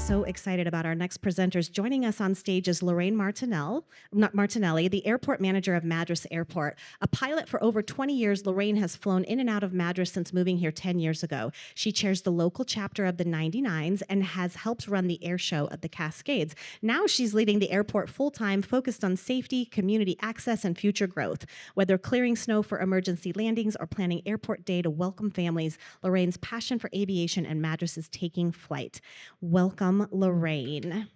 so excited about our next presenters. Joining us on stage is Lorraine Martinelli, the airport manager of Madras Airport. A pilot for over 20 years, Lorraine has flown in and out of Madras since moving here 10 years ago. She chairs the local chapter of the 99s and has helped run the air show at the Cascades. Now she's leading the airport full-time, focused on safety, community access, and future growth. Whether clearing snow for emergency landings or planning airport day to welcome families, Lorraine's passion for aviation and Madras is taking flight. Welcome, Lorraine.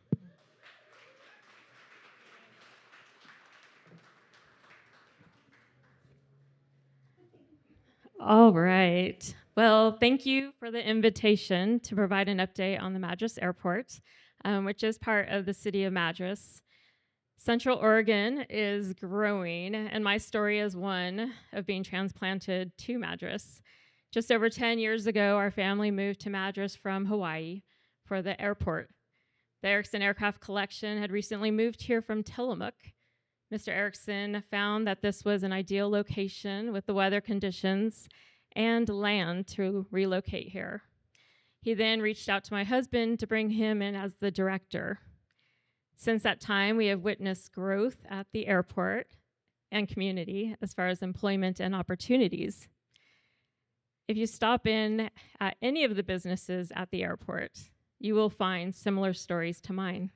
All right. Well, thank you for the invitation to provide an update on the Madras Airport, which is part of the city of Madras. Central Oregon is growing, and my story is one of being transplanted to Madras. Just over 10 years ago, our family moved to Madras from Hawaii for the airport. The Erickson aircraft collection had recently moved here from Tillamook. Mr. Erickson found that this was an ideal location with the weather conditions and land to relocate here. He then reached out to my husband to bring him in as the director. Since that time, we have witnessed growth at the airport and community as far as employment and opportunities. If you stop in at any of the businesses at the airport, you will find similar stories to mine.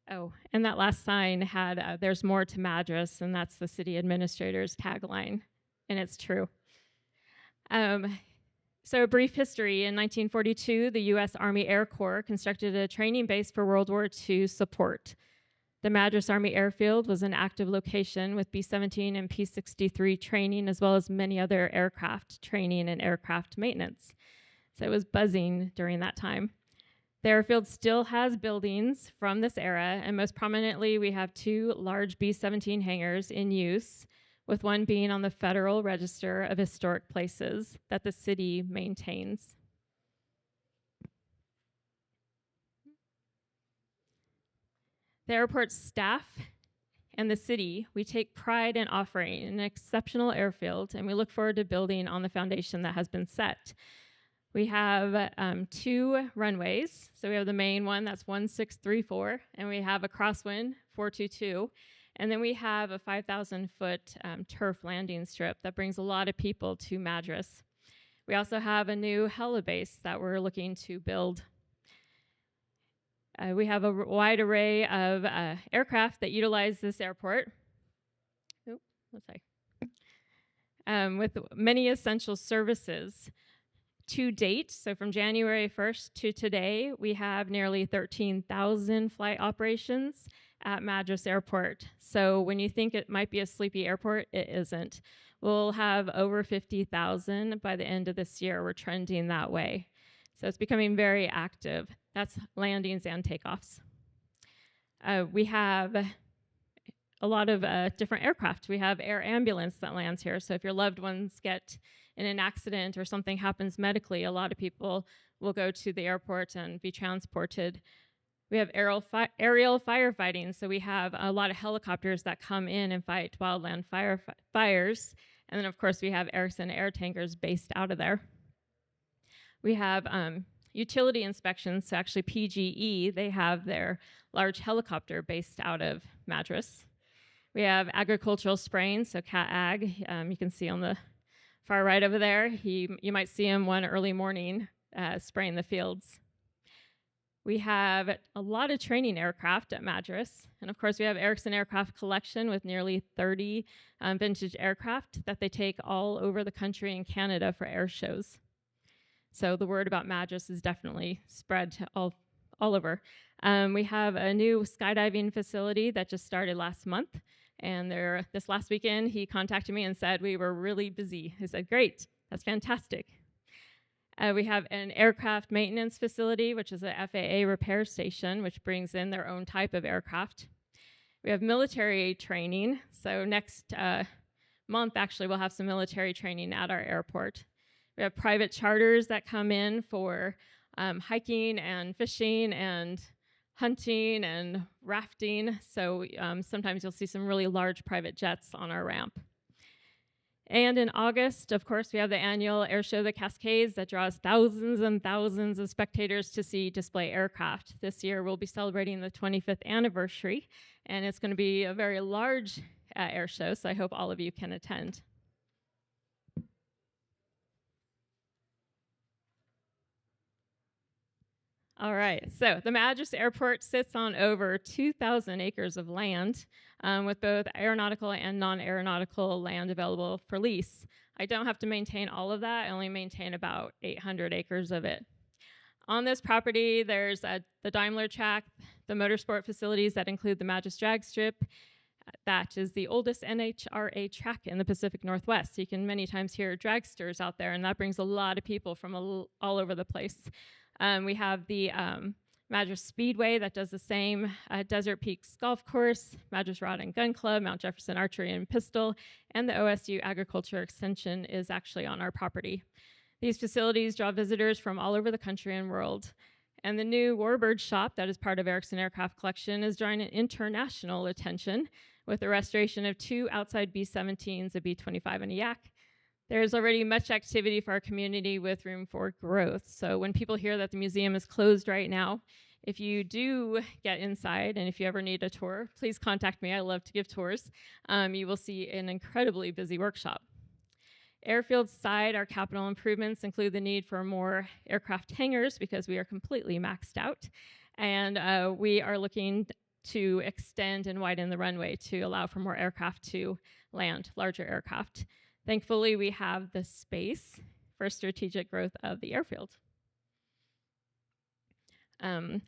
Oh, and that last sign had, there's more to Madras, and that's the city administrator's tagline, and it's true. So a brief history. In 1942, the U.S. Army Air Corps constructed a training base for World War II support. The Madras Army Airfield was an active location with B-17 and P-63 training, as well as many other aircraft training and aircraft maintenance. So it was buzzing during that time. The airfield still has buildings from this era, and most prominently, we have two large B-17 hangars in use, with one being on the Federal Register of Historic Places that the city maintains. The airport's staff and the city, we take pride in offering an exceptional airfield, and we look forward to building on the foundation that has been set. We have two runways. So we have the main one, that's 1634, and we have a crosswind, 422. And then we have a 5,000-foot turf landing strip that brings a lot of people to Madras. We also have a new helibase that we're looking to build. We have a wide array of aircraft that utilize this airport. With many essential services. To date, so from January 1st to today, we have nearly 13,000 flight operations at Madras Airport. So when you think it might be a sleepy airport, it isn't. We'll have over 50,000 by the end of this year. We're trending that way. So it's becoming very active. That's landings and takeoffs. We have a lot of different aircraft. We have air ambulance that lands here. So if your loved ones get in an accident or something happens medically, a lot of people will go to the airport and be transported. We have aerial firefighting, so we have a lot of helicopters that come in and fight wildland fires. And then, of course, we have Erickson Aerotankers based out of there. We have utility inspections, so actually PGE, they have their large helicopter based out of Madras. We have agricultural spraying, so Cat Ag, you can see on the far right over there. You might see him one early morning spraying the fields. We have a lot of training aircraft at Madras. And of course, we have Erickson Aircraft Collection with nearly 30 vintage aircraft that they take all over the country and Canada for air shows. So the word about Madras is definitely spread to all over. We have a new skydiving facility that just started last month. And this last weekend, he contacted me and said we were really busy. I said, great, that's fantastic. We have an aircraft maintenance facility, which is a FAA repair station, which brings in their own type of aircraft. We have military training. So next month, actually, we'll have some military training at our airport. We have private charters that come in for hiking and fishing and hunting and rafting. So sometimes you'll see some really large private jets on our ramp. And in August, of course, we have the annual air show, the Cascades, that draws thousands and thousands of spectators to see display aircraft. This year, we'll be celebrating the 25th anniversary, and it's going to be a very large air show, so I hope all of you can attend. All right, so the Madras Airport sits on over 2,000 acres of land with both aeronautical and non-aeronautical land available for lease. I don't have to maintain all of that. I only maintain about 800 acres of it. On this property, there's the Daimler track, the motorsport facilities that include the Madras drag strip. That is the oldest NHRA track in the Pacific Northwest. You can many times hear dragsters out there, and that brings a lot of people from all over the place. We have the Madras Speedway that does the same, Desert Peaks Golf Course, Madras Rod and Gun Club, Mount Jefferson Archery and Pistol, and the OSU Agriculture Extension is actually on our property. These facilities draw visitors from all over the country and world. And the new Warbird shop that is part of Erickson Aircraft Collection is drawing an international attention with the restoration of 2 outside B-17s, a B-25 and a Yak. There's already much activity for our community with room for growth. So when people hear that the museum is closed right now, if you do get inside and if you ever need a tour, please contact me. I love to give tours. You will see an incredibly busy workshop. Airfield side, our capital improvements include the need for more aircraft hangars because we are completely maxed out. And we are looking to extend and widen the runway to allow for more aircraft to land, larger aircraft. Thankfully, we have the space for strategic growth of the airfield.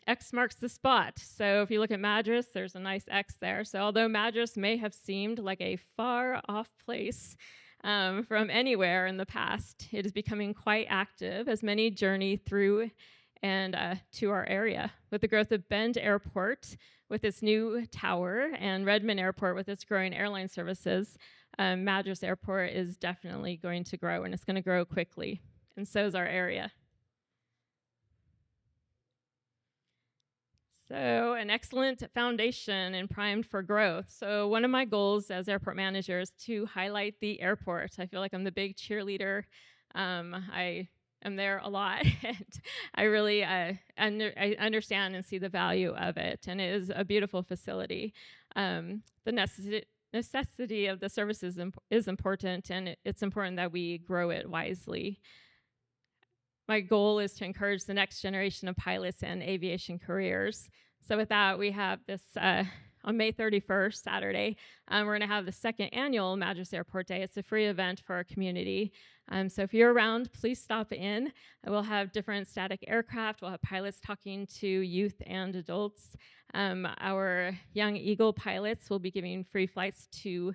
X marks the spot. So if you look at Madras, there's a nice X there. So although Madras may have seemed like a far off place from anywhere in the past, it is becoming quite active as many journey through and to our area. With the growth of Bend Airport, with its new tower, and Redmond Airport with its growing airline services, Madras Airport is definitely going to grow, and it's going to grow quickly, and so is our area. So an excellent foundation and primed for growth. So one of my goals as airport manager is to highlight the airport. I feel like I'm the big cheerleader. I am there a lot, and I really I understand and see the value of it, and it is a beautiful facility. The necessity of the services is important, and it's important that we grow it wisely. My goal is to encourage the next generation of pilots and aviation careers. So with that, we have this on May 31st, Saturday, we're going to have the 2nd annual Madras Airport Day. It's a free event for our community. So if you're around, please stop in. We'll have different static aircraft. We'll have pilots talking to youth and adults. Our Young Eagle pilots will be giving free flights to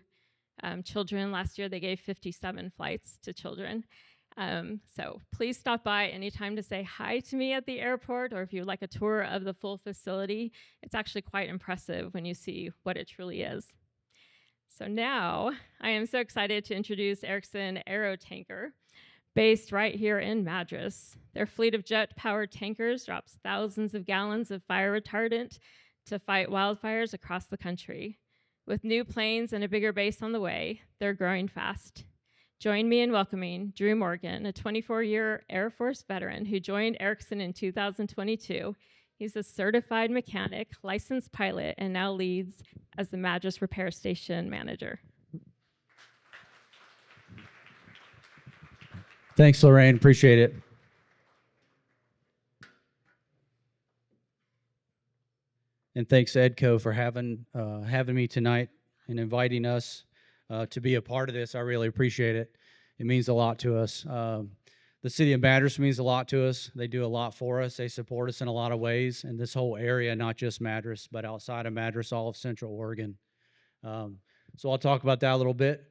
children. Last year, they gave 57 flights to children. So please stop by anytime to say hi to me at the airport, or if you'd like a tour of the full facility. It's actually quite impressive when you see what it truly is. So now I am so excited to introduce Erickson Aerotanker, based right here in Madras. Their fleet of jet-powered tankers drops thousands of gallons of fire retardant to fight wildfires across the country. With new planes and a bigger base on the way, they're growing fast. Join me in welcoming Drew Morgan, a 24-year Air Force veteran who joined Erickson in 2022. He's a certified mechanic, licensed pilot, and now leads as the Madras Repair Station Manager. Thanks, Lorraine. Appreciate it. And thanks, EDCO, for having me tonight and inviting us to be a part of this. I really appreciate it. It means a lot to us. The city of Madras means a lot to us. They do a lot for us. They support us in a lot of ways. And this whole area, not just Madras, but outside of Madras, all of Central Oregon. So I'll talk about that a little bit.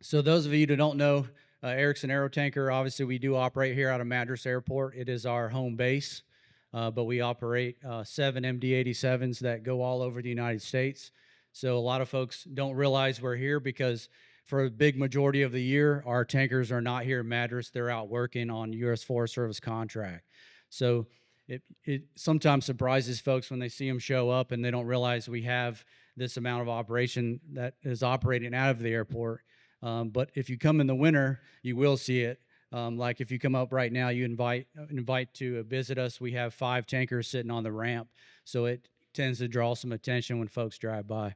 So those of you who don't know, Erickson Aerotanker, obviously we do operate here out of Madras Airport. It is our home base, but we operate 7 MD-87s that go all over the United States. So a lot of folks don't realize we're here because for a big majority of the year, our tankers are not here in Madras. They're out working on U.S. Forest Service contract. So it sometimes surprises folks when they see them show up and they don't realize we have this amount of operation that is operating out of the airport. But if you come in the winter, you will see it. Like if you come up right now, you invite to visit us. We have 5 tankers sitting on the ramp, so it tends to draw some attention when folks drive by.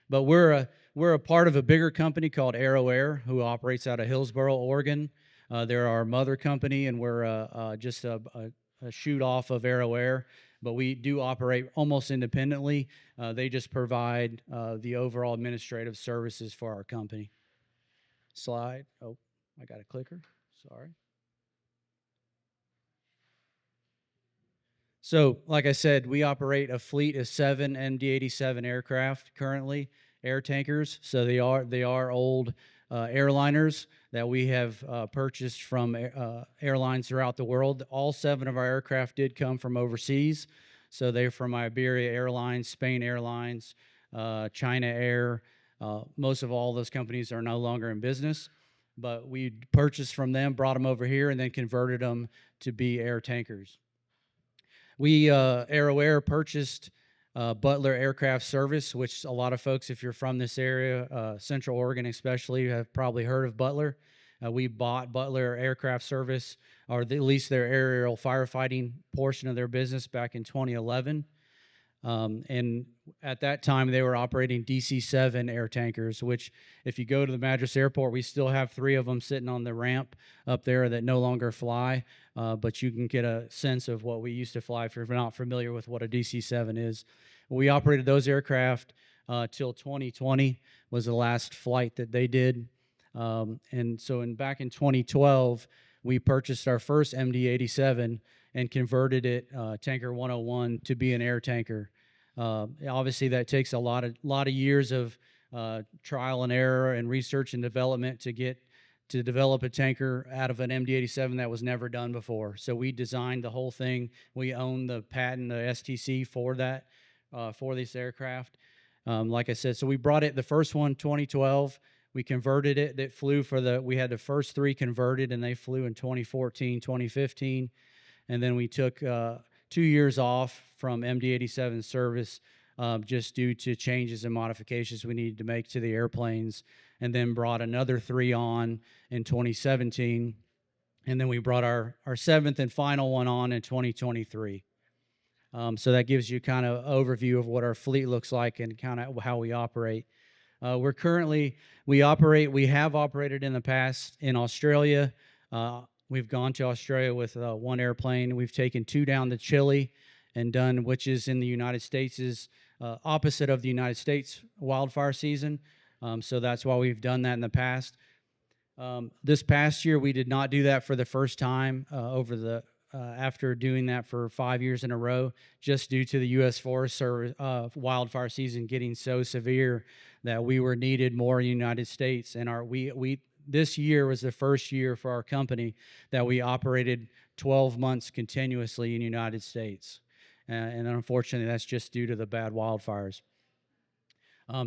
But we're a part of a bigger company called Aero, who operates out of Hillsboro, Oregon. They're our mother company, and we're just a shoot off of Aero, but we do operate almost independently. They just provide the overall administrative services for our company. Slide. Oh, I got a clicker. Sorry. So, like I said, we operate a fleet of 7 MD-87 aircraft currently, air tankers. So they are old airliners that we have purchased from airlines throughout the world. All 7 of our aircraft did come from overseas. So they're from Iberia Airlines, Spain Airlines, China Air. Most of all those companies are no longer in business, but we purchased from them, brought them over here, and then converted them to be air tankers. We, Aero purchased Butler Aircraft Service, which a lot of folks, if you're from this area, Central Oregon especially, have probably heard of Butler. We bought Butler Aircraft Service, or at least their aerial firefighting portion of their business, back in 2011. And at that time, they were operating DC-7 air tankers, which if you go to the Madras airport, we still have 3 of them sitting on the ramp up there that no longer fly, but you can get a sense of what we used to fly if you're not familiar with what a DC-7 is. We operated those aircraft till 2020 was the last flight that they did. And so back in 2012, we purchased our first MD-87 and converted it, Tanker 101, to be an air tanker. Obviously, that takes a lot of years of trial and error and research and development to develop a tanker out of an MD-87 that was never done before. So we designed the whole thing. We own the patent, the STC for that, for this aircraft. Like I said, so we brought it, the first one, 2012. We converted it. It flew we had the first 3 converted, and they flew in 2014, 2015. And then we took 2 years off from MD-87 service just due to changes and modifications we needed to make to the airplanes, and then brought another 3 on in 2017. And then we brought our 7th and final one on in 2023. So that gives you kind of overview of what our fleet looks like and kind of how we operate. We have operated in the past in Australia. We've gone to Australia with 1 airplane. We've taken 2 down to Chile and done, which is in the United States, is opposite of the United States wildfire season. So that's why we've done that in the past. This past year, we did not do that for the first time after doing that for 5 years in a row, just due to the U.S. Forest Service wildfire season getting so severe that we were needed more in the United States. And this year was the first year for our company that we operated 12 months continuously in the United States. And unfortunately, that's just due to the bad wildfires.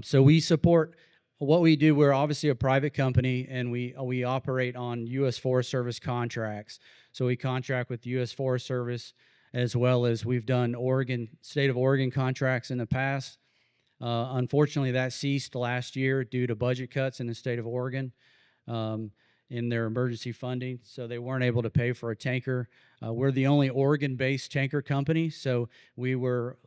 So we support what we do. We're obviously a private company, and we operate on U.S. Forest Service contracts. So we contract with the U.S. Forest Service, as well as we've done state of Oregon contracts in the past. Unfortunately, that ceased last year due to budget cuts in the state of Oregon in their emergency funding, so they weren't able to pay for a tanker. We're the only Oregon-based tanker company, so we were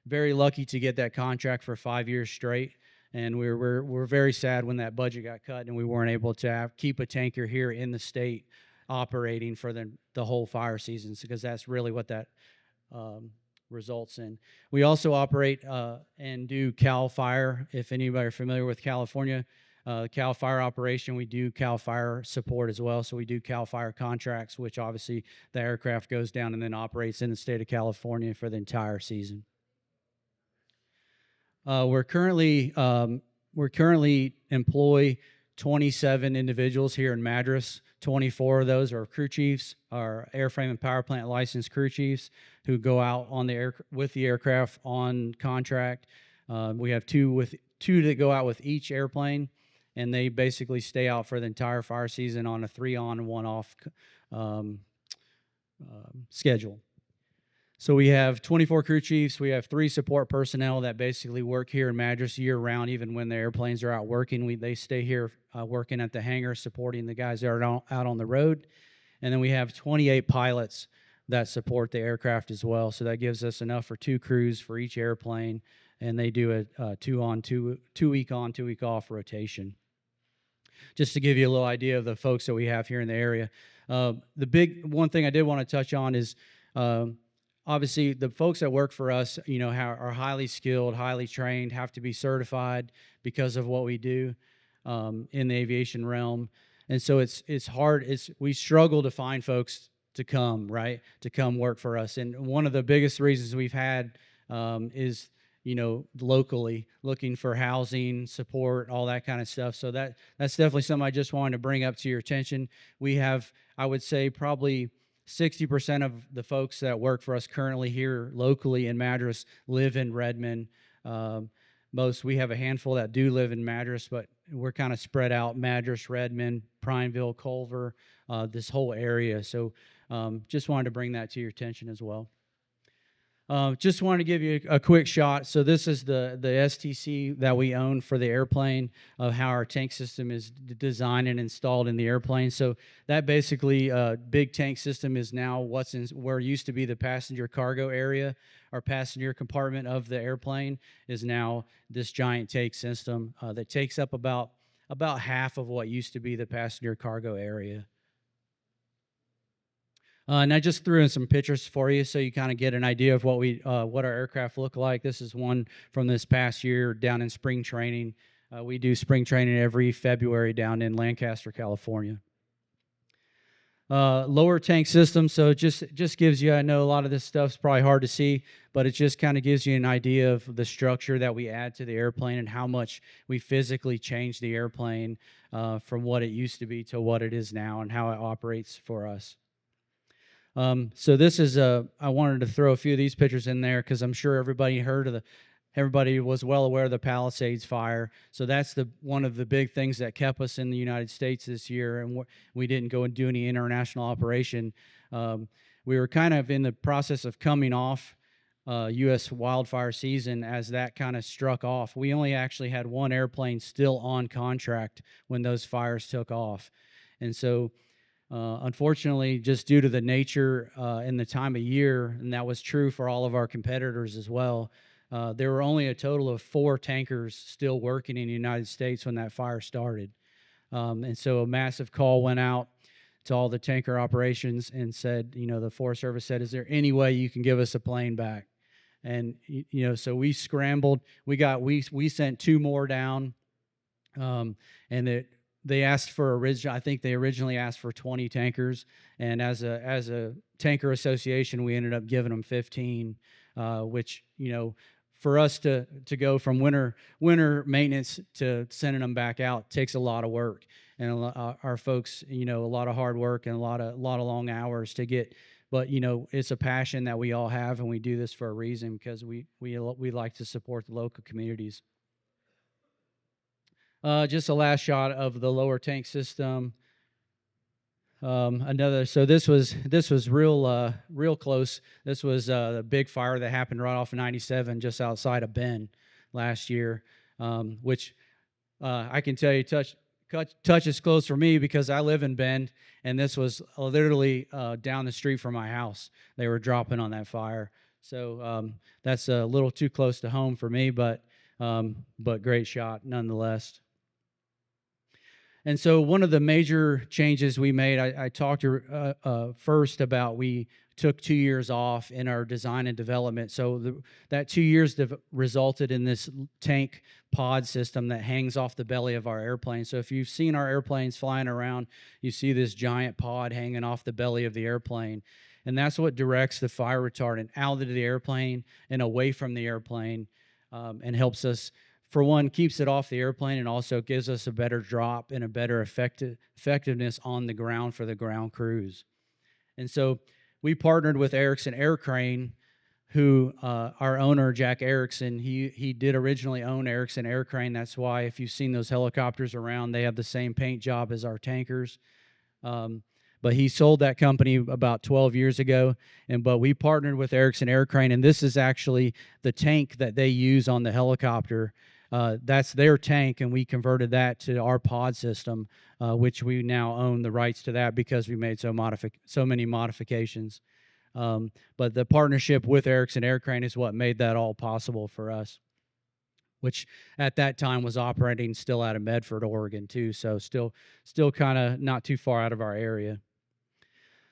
very lucky to get that contract for 5 years straight, and we're very sad when that budget got cut and we weren't able to keep a tanker here in the state operating for the whole fire seasons, because that's really what that results in. We also operate and do CAL FIRE. If anybody are familiar with California, CAL FIRE operation, we do CAL FIRE support as well. So we do CAL FIRE contracts, which obviously the aircraft goes down and then operates in the state of California for the entire season. We're currently employ 27 individuals here in Madras. 24 of those are crew chiefs, our airframe and power plant licensed crew chiefs who go out on with the aircraft on contract. We have two that go out with each airplane, and they basically stay out for the entire fire season on a 3 on, 1 off schedule. So we have 24 crew chiefs. We have 3 support personnel that basically work here in Madras year-round, even when the airplanes are out working. They stay here working at the hangar, supporting the guys that are out on the road. And then we have 28 pilots that support the aircraft as well. So that gives us enough for 2 crews for each airplane, and they do a 2 week on, 2 week off rotation. Just to give you a little idea of the folks that we have here in the area. The big one thing I did want to touch on is obviously the folks that work for us, are highly skilled, highly trained, have to be certified because of what we do in the aviation realm. And so it's hard. We struggle to find folks to come work for us. And one of the biggest reasons we've had is locally looking for housing, support, all that kind of stuff. So that's definitely something I just wanted to bring up to your attention. We have, I would say, probably 60% of the folks that work for us currently here locally in Madras live in Redmond. We have a handful that do live in Madras, but we're kind of spread out: Madras, Redmond, Prineville, Culver, this whole area. So just wanted to bring that to your attention as well. Just wanted to give you a quick shot. So this is the STC that we own for the airplane, of how our tank system is designed and installed in the airplane. So that basically big tank system is now where used to be the passenger cargo area. Our passenger compartment of the airplane is now this giant tank system that takes up about half of what used to be the passenger cargo area. And I just threw in some pictures for you so you kind of get an idea of what our aircraft look like. This is one from this past year down in spring training. We do spring training every February down in Lancaster, California. Lower tank system, so it just gives you, I know a lot of this stuff's probably hard to see, but it just kind of gives you an idea of the structure that we add to the airplane and how much we physically change the airplane from what it used to be to what it is now and how it operates for us. So this is I wanted to throw a few of these pictures in there because I'm sure everybody was well aware of the Palisades fire. So that's one of the big things that kept us in the United States this year, and we didn't go and do any international operation. We were kind of in the process of coming off U.S. wildfire season as that kind of struck off. We only actually had 1 airplane still on contract when those fires took off, and so unfortunately, just due to the nature and the time of year, and that was true for all of our competitors as well, there were only a total of 4 tankers still working in the United States when that fire started. And so a massive call went out to all the tanker operations and said, the Forest Service said, is there any way you can give us a plane back? And, so we scrambled. We sent 2 more down, and they asked for I think they originally asked for 20 tankers, and as a tanker association, we ended up giving them 15, which for us to go from winter maintenance to sending them back out takes a lot of work, and our folks, a lot of hard work and a lot of long hours to get. But it's a passion that we all have, and we do this for a reason because we like to support the local communities. Just a last shot of the lower tank system. So this was real close. This was the big fire that happened right off of 97 just outside of Bend last year, which I can tell you touches close for me because I live in Bend, and this was literally down the street from my house. They were dropping on that fire, so that's a little too close to home for me, but great shot nonetheless. And so one of the major changes we made, I talked first about we took 2 years off in our design and development. So that 2 years resulted in this tank pod system that hangs off the belly of our airplane. So if you've seen our airplanes flying around, you see this giant pod hanging off the belly of the airplane. And that's what directs the fire retardant out of the airplane and away from the airplane, and helps us, for one, keeps it off the airplane, and also gives us a better drop and a better effectiveness on the ground for the ground crews. And so we partnered with Erickson Air Crane, who our owner, Jack Erickson, he did originally own Erickson Air Crane. That's why if you've seen those helicopters around, they have the same paint job as our tankers. but he sold that company about 12 years ago. But we partnered with Erickson Aircrane, and this is actually the tank that they use on the helicopter. That's their tank, and we converted that to our pod system, which we now own the rights to that because we made so many modifications. But the partnership with Erickson Aircrane is what made that all possible for us, which at that time was operating still out of Medford, Oregon, too. So still kind of not too far out of our area.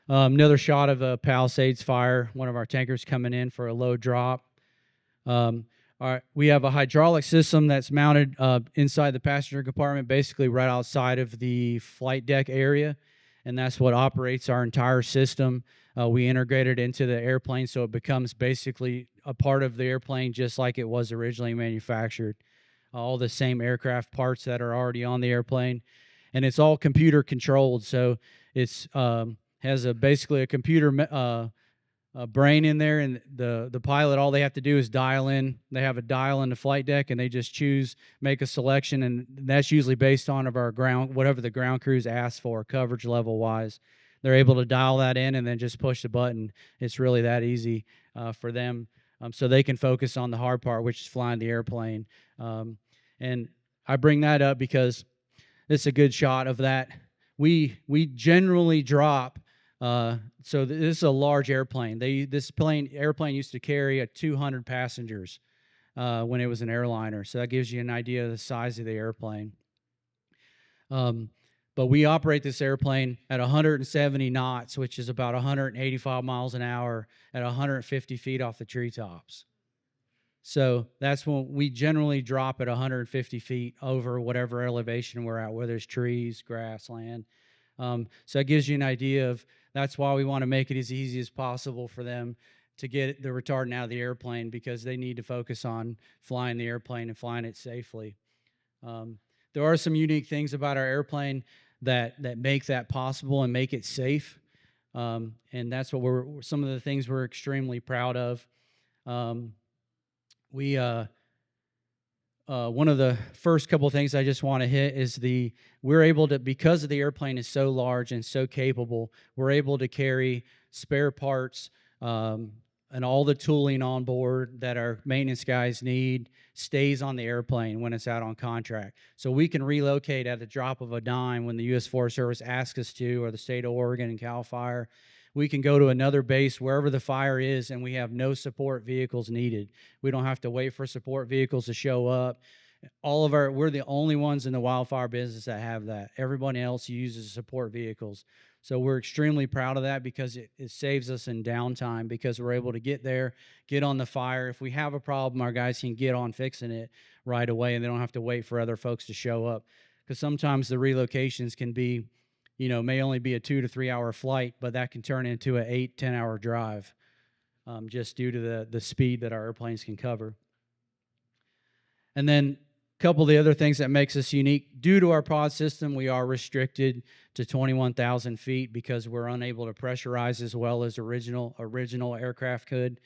Another shot of a Palisades fire, one of our tankers coming in for a low drop. We have a hydraulic system that's mounted inside the passenger compartment, basically right outside of the flight deck area, and that's what operates our entire system. We integrate it into the airplane, so it becomes basically a part of the airplane just like it was originally manufactured. All the same aircraft parts that are already on the airplane, and it's all computer controlled, so it's has basically a computer brain in there, and the pilot, all they have to do is dial in. They have a dial in the flight deck, and they just make a selection, and that's usually based on whatever the ground crews ask for, coverage level wise. They're able to dial that in and then just push the button. It's really that easy for them, so they can focus on the hard part, which is flying the airplane. And I bring that up because it's a good shot of that. We generally drop. So this is a large airplane. This airplane used to carry 200 passengers when it was an airliner. So that gives you an idea of the size of the airplane. But we operate this airplane at 170 knots, which is about 185 miles an hour at 150 feet off the treetops. So that's when we generally drop at 150 feet over whatever elevation we're at, whether it's trees, grass, land. So that gives you an idea of, that's why we want to make it as easy as possible for them to get the retardant out of the airplane, because they need to focus on flying the airplane and flying it safely. There are some unique things about our airplane that make that possible and make it safe. And that's what some of the things we're extremely proud of. One of the first couple of things I just want to hit is we're able to, because the airplane is so large and so capable, we're able to carry spare parts and all the tooling on board that our maintenance guys need stays on the airplane when it's out on contract. So we can relocate at the drop of a dime when the U.S. Forest Service asks us to, or the state of Oregon and CAL FIRE. We can go to another base wherever the fire is, and we have no support vehicles needed. We don't have to wait for support vehicles to show up. We're the only ones in the wildfire business that have that. Everyone else uses support vehicles. So we're extremely proud of that, because it saves us in downtime, because we're able to get there, get on the fire. If we have a problem, our guys can get on fixing it right away, and they don't have to wait for other folks to show up. Because sometimes the relocations can be, may only be a 2 to 3 hour flight, but that can turn into an 8-10 hour drive, just due to the speed that our airplanes can cover. And then a couple of the other things that makes us unique: due to our pod system, we are restricted to 21,000 feet because we're unable to pressurize as well as original aircraft could.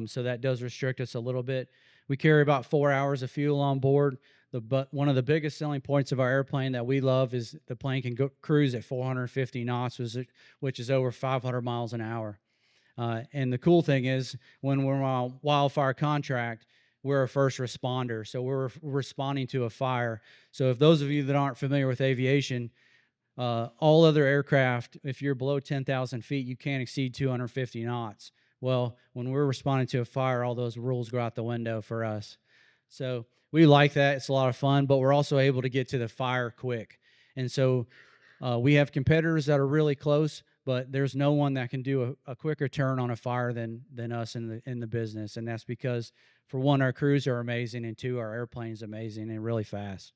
So that does restrict us a little bit. We carry about 4 hours of fuel on board. But one of the biggest selling points of our airplane that we love is the plane can cruise at 450 knots, which is over 500 miles an hour. And the cool thing is, when we're on wildfire contract, we're a first responder, so we're responding to a fire. So if those of you that aren't familiar with aviation, all other aircraft, if you're below 10,000 feet, you can't exceed 250 knots. Well, when we're responding to a fire, all those rules go out the window for us. So we like that. It's a lot of fun, but we're also able to get to the fire quick. And so we have competitors that are really close, but there's no one that can do a quicker turn on a fire than us in the business. And that's because, for one, our crews are amazing, and two, our airplane's amazing and really fast.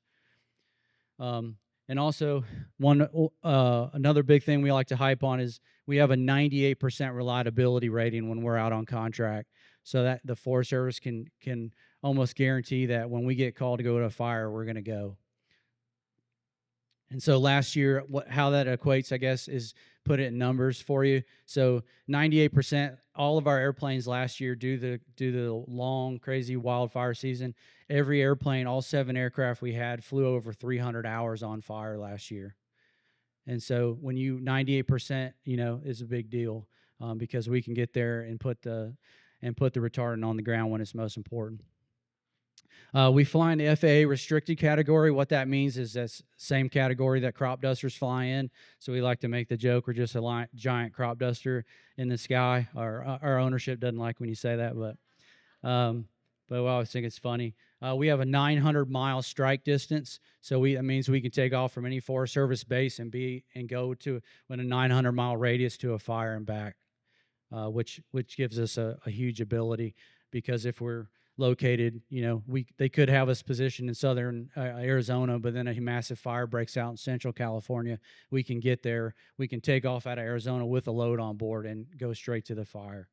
And also, another big thing we like to hype on is we have a 98% reliability rating when we're out on contract, so that the Forest Service can almost guarantee that when we get called to go to a fire, we're going to go. And so last year, how that equates, I guess, is put it in numbers for you. So 98%, all of our airplanes last year, due to the long, crazy wildfire season, every airplane, all 7 aircraft we had, flew over 300 hours on fire last year. And so when you 98%, is a big deal, because we can get there and put the retardant on the ground when it's most important. We fly in the FAA restricted category. What that means is that's same category that crop dusters fly in. So we like to make the joke we're just a giant crop duster in the sky. Our ownership doesn't like when you say that, but we always think it's funny. We have a 900-mile strike distance, so that means we can take off from any Forest Service base and go to in a 900-mile radius to a fire and back, which gives us a huge ability, because if we're located, they could have us positioned in southern Arizona, but then a massive fire breaks out in central California. We can get there. We can take off out of Arizona with a load on board and go straight to the fire.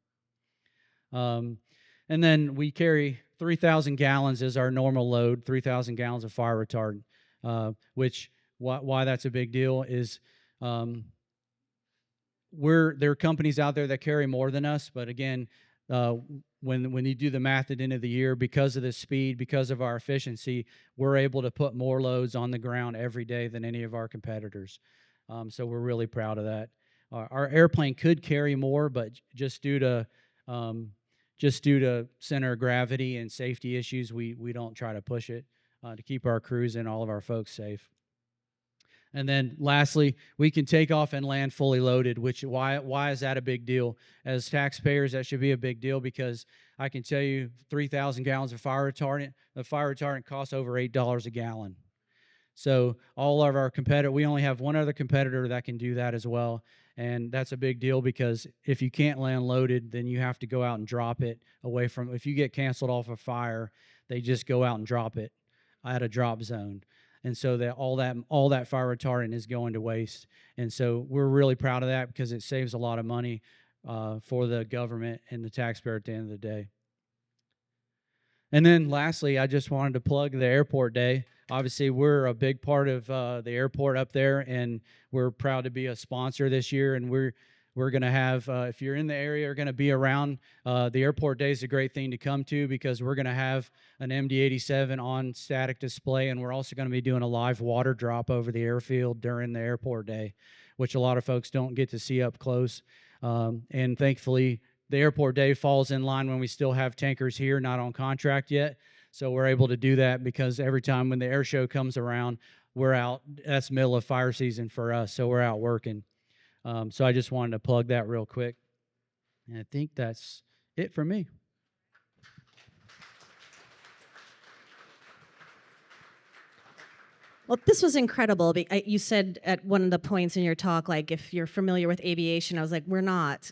And then we carry 3,000 gallons as our normal load, 3,000 gallons of fire retardant, which why that's a big deal is there are companies out there that carry more than us, but again, when you do the math at the end of the year, because of the speed, because of our efficiency, we're able to put more loads on the ground every day than any of our competitors. So we're really proud of that. Our airplane could carry more, but just due to center of gravity and safety issues, we don't try to push it to keep our crews and all of our folks safe. And then lastly, we can take off and land fully loaded, which why is that a big deal? As taxpayers, that should be a big deal, because I can tell you 3,000 gallons of fire retardant, the fire retardant costs over $8 a gallon. So all of our competitors, we only have one other competitor that can do that as well. And that's a big deal, because if you can't land loaded, then you have to go out and drop it away from, if you get canceled off a fire, they just go out and drop it at a drop zone. And so that all that fire retardant is going to waste. And so we're really proud of that, because it saves a lot of money for the government and the taxpayer at the end of the day. And then lastly, I just wanted to plug the airport day. Obviously, we're a big part of the airport up there, and we're proud to be a sponsor this year. And we're going to have, if you're in the area or going to be around, the airport day is a great thing to come to, because we're going to have an MD-87 on static display, and we're also going to be doing a live water drop over the airfield during the airport day, which a lot of folks don't get to see up close. And thankfully, the airport day falls in line when we still have tankers here, not on contract yet. So we're able to do that, because every time when the air show comes around, we're out. That's middle of fire season for us, so we're out working. So I just wanted to plug that real quick. And I think that's it for me. Well, this was incredible. You said at one of the points in your talk, like, if you're familiar with aviation, I was like, we're not.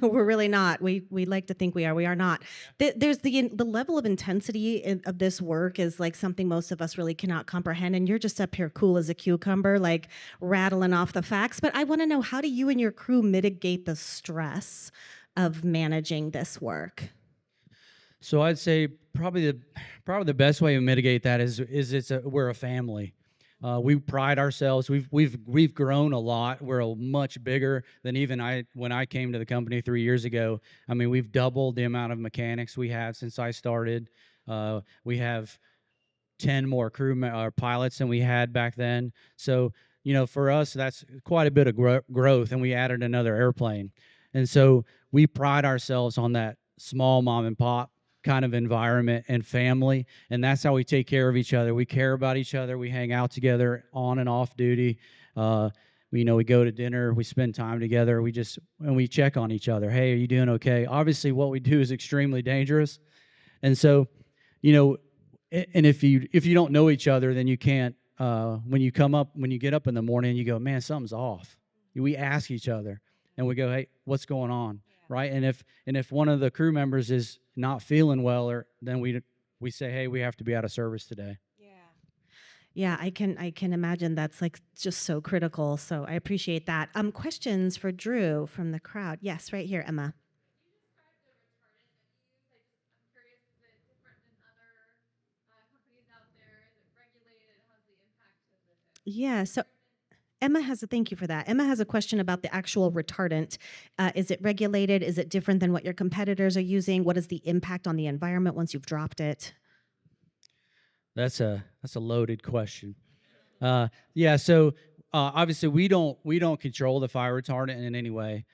We're really not. We like to think we are. We are not. There's the level of intensity of this work is like something most of us really cannot comprehend. And you're just up here cool as a cucumber, like rattling off the facts. But I want to know, how do you and your crew mitigate the stress of managing this work? So I'd say probably the best way to mitigate that is we're a family. We pride ourselves. We've grown a lot. We're much bigger than even when I came to the company 3 years ago. I mean, we've doubled the amount of mechanics we have since I started. We have 10 more pilots than we had back then. So, for us, that's quite a bit of growth, and we added another airplane. And so we pride ourselves on that small mom and pop kind of environment and family, and that's how we take care of each other. We care about each other. We hang out together on and off duty. We go to dinner. We spend time together. We check on each other. Hey, are you doing okay? Obviously, what we do is extremely dangerous, and so, and if you don't know each other, then you can't. When you get up in the morning, you go, man, something's off. We ask each other, and we go, hey, what's going on? Right? And if one of the crew members is not feeling well, then we say, hey, we have to be out of service today. Yeah, I can imagine that's like just so critical. So I appreciate that. Questions for Drew from the crowd? Yes, right here, Emma. Yeah, so thank you for that. Emma has a question about the actual retardant. Is it regulated? Is it different than what your competitors are using? What is the impact on the environment once you've dropped it? That's a loaded question. Yeah, so obviously we don't control the fire retardant in any way.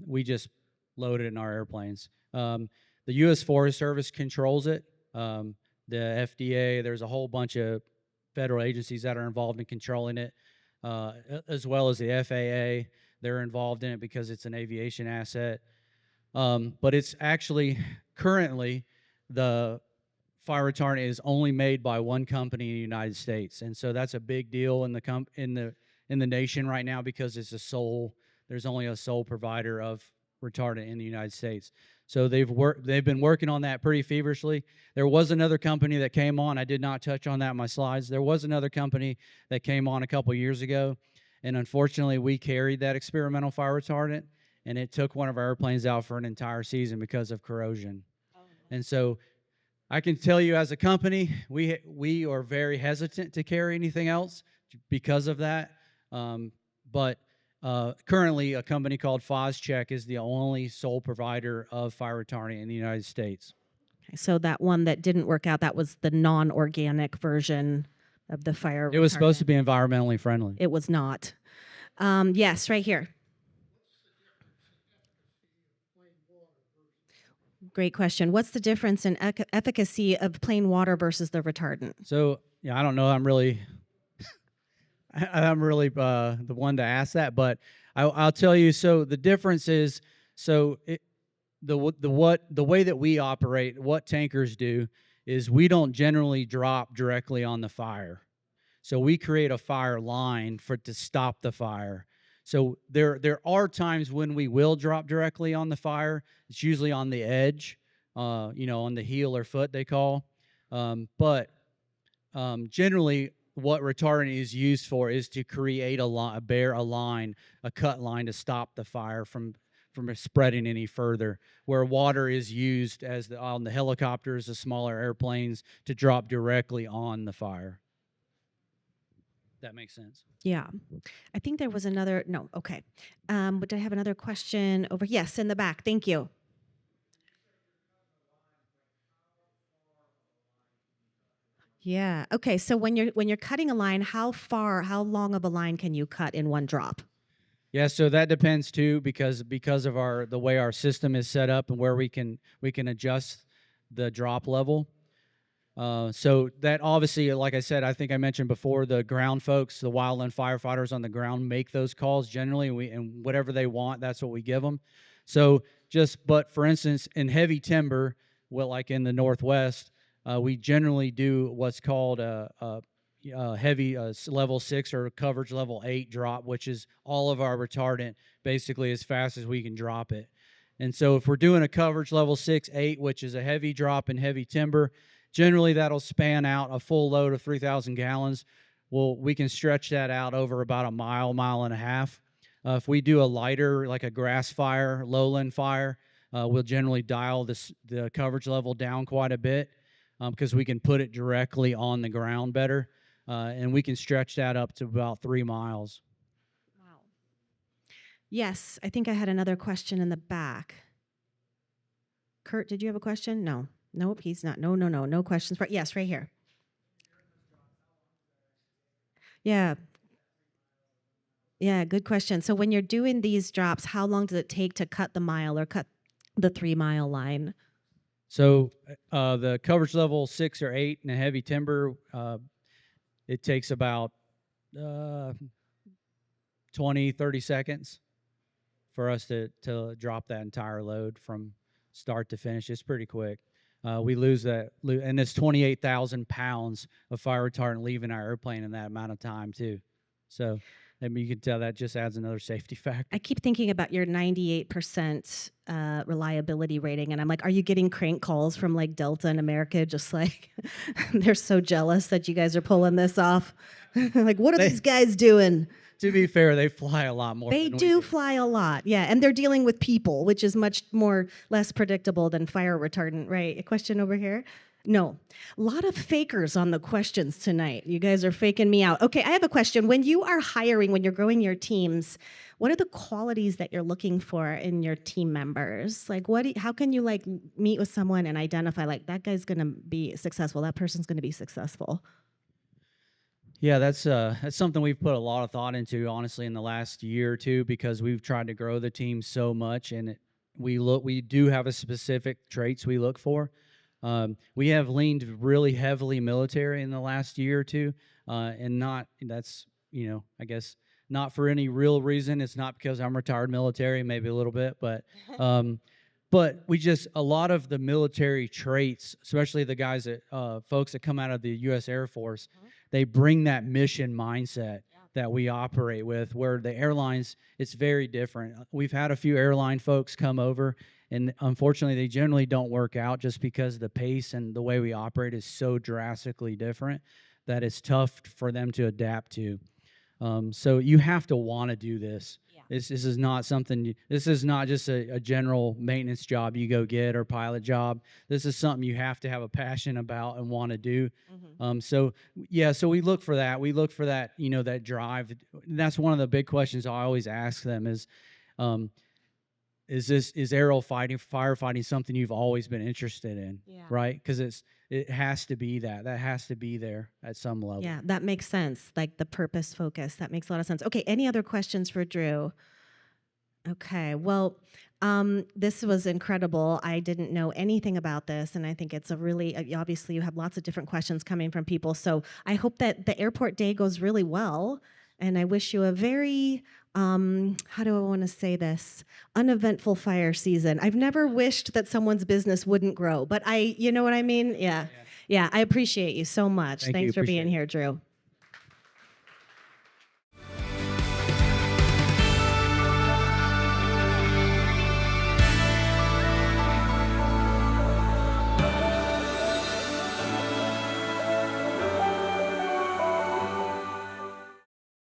We just load it in our airplanes. The U.S. Forest Service controls it. The FDA, there's a whole bunch of federal agencies that are involved in controlling it, as well as the FAA. They're involved in it because it's an aviation asset. But it's actually currently the fire retardant is only made by one company in the United States, and so that's a big deal in the nation right now because it's there's only a sole provider of retardant in the United States. So they've been working on that pretty feverishly. There was another company that came on. I did not touch on that in my slides. There was another company that came on a couple years ago, and unfortunately we carried that experimental fire retardant, and it took one of our airplanes out for an entire season because of corrosion. Oh, no. And so I can tell you as a company, we are very hesitant to carry anything else because of that. But currently, a company called FosCheck is the only sole provider of fire retardant in the United States. Okay, so that one that didn't work out, that was the non-organic version of the fire retardant. It was supposed to be environmentally friendly. It was not. Yes, right here. Great question. What's the difference in efficacy of plain water versus the retardant? So, yeah, I don't know. I'm really the one to ask that, but I'll tell you. So the difference is, the way that we operate, what tankers do, is we don't generally drop directly on the fire. So we create a fire line to stop the fire. So there are times when we will drop directly on the fire. It's usually on the edge, on the heel or foot they call. But generally, what retardant is used for is to create a cut line to stop the fire from spreading any further. Where water is used on the helicopters, the smaller airplanes, to drop directly on the fire. That makes sense. Yeah. I think there was another, no, okay. But I have another question over, yes, in the back. Thank you. Yeah. Okay. So when you're cutting a line, how long of a line can you cut in one drop? Yeah, so that depends too, because of the way our system is set up and where we can adjust the drop level. So that obviously, like I said, I think I mentioned before, the ground folks, the wildland firefighters on the ground make those calls generally, and whatever they want, that's what we give them. So but for instance, in heavy timber, like in the Northwest, we generally do what's called a heavy level 6 or coverage level 8 drop, which is all of our retardant basically as fast as we can drop it. And so if we're doing a coverage level 6, 8, which is a heavy drop in heavy timber, generally that'll span out a full load of 3,000 gallons. Well, we can stretch that out over about a mile and a half. If we do a lighter, like a grass fire, lowland fire, we'll generally dial the coverage level down quite a bit because we can put it directly on the ground better. And we can stretch that up to about 3 miles. Wow. Yes, I think I had another question in the back. Kurt, did you have a question? No. Nope, he's not. No questions. Yes, right here. Yeah. Yeah, good question. So when you're doing these drops, how long does it take to cut the mile or cut the 3 mile line? So the coverage level 6 or 8 in a heavy timber, it takes about 20, 30 seconds for us to drop that entire load from start to finish. It's pretty quick. We lose that, and it's 28,000 pounds of fire retardant leaving our airplane in that amount of time too. So you can tell that just adds another safety factor. I keep thinking about your 98% reliability rating, and I'm like, are you getting crank calls from like Delta and America? Just like they're so jealous that you guys are pulling this off. Like, what are these guys doing? To be fair, they fly a lot more. They do fly a lot, yeah, and they're dealing with people, which is much less predictable than fire retardant, right? A question over here? No. A lot of fakers on the questions tonight. You guys are faking me out. Okay, I have a question. When you are hiring, when you're growing your teams, what are the qualities that you're looking for in your team members? Like, how can you like meet with someone and identify like that guy's going to be successful, that person's going to be successful? Yeah, that's something we've put a lot of thought into, honestly, in the last year or two, because we've tried to grow the team so much, and we do have a specific traits we look for. We have leaned really heavily military in the last year or two, and not that's I guess not for any real reason. It's not because I'm retired military, maybe a little bit, but we just a lot of the military traits, especially the guys that folks that come out of the U.S. Air Force, they bring that mission mindset that we operate with, where the airlines, it's very different. We've had a few airline folks come over, and unfortunately they generally don't work out just because the pace and the way we operate is so drastically different that it's tough for them to adapt to. So you have to want to do this. This is not something. This is not just a general maintenance job you go get or pilot job. This is something you have to have a passion about and want to do. So we look for that. We look for that. That drive. And that's one of the big questions I always ask them is aero firefighting something you've always been interested in? Right? Because it has to be that has to be there at some level. Yeah, that makes sense. Like the purpose focus, that makes a lot of sense. Okay, any other questions for Drew? Okay, well, this was incredible. I didn't know anything about this, and I think it's a really, obviously you have lots of different questions coming from people, so I hope that the airport day goes really well, and I wish you a very, how do I want to say this, uneventful fire season. I've never wished that someone's business wouldn't grow, but you know what I mean? Yeah, I appreciate you so much. Thanks for being here, Drew.